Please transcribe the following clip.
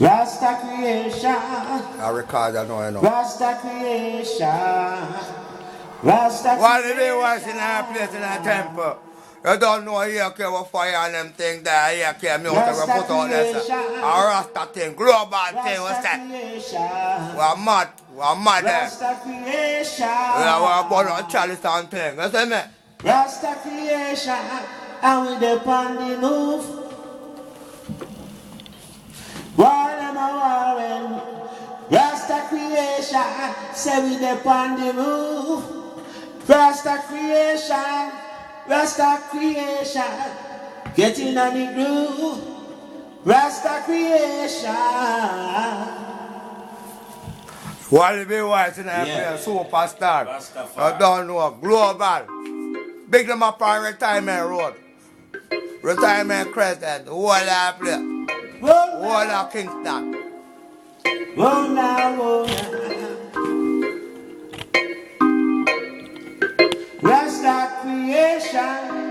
Rasta creation. I record that now, you know. Rasta creation. Rasta While the day was in creation. our place in our temple, you don't know here came with fire and them things there, here came music we Rasta put out there, sir. creation. A Rasta thing, global thing, what's Rasta that? creation. We're mad there. Rasta creation. We're born on chalice and thing, you see me? Rasta creation. And we depend the move. While them a warring. Rasta creation. Say we depend the move. Rasta creation. Rasta creation. Getting on the groove. Rasta creation. Wally B. White in our place, superstar. You don't know, global. Big them up on Retirement Road. Retirement Crescent, the whole of our place. Whole of Kingston. Whoa now, whoa now. Rasta creation.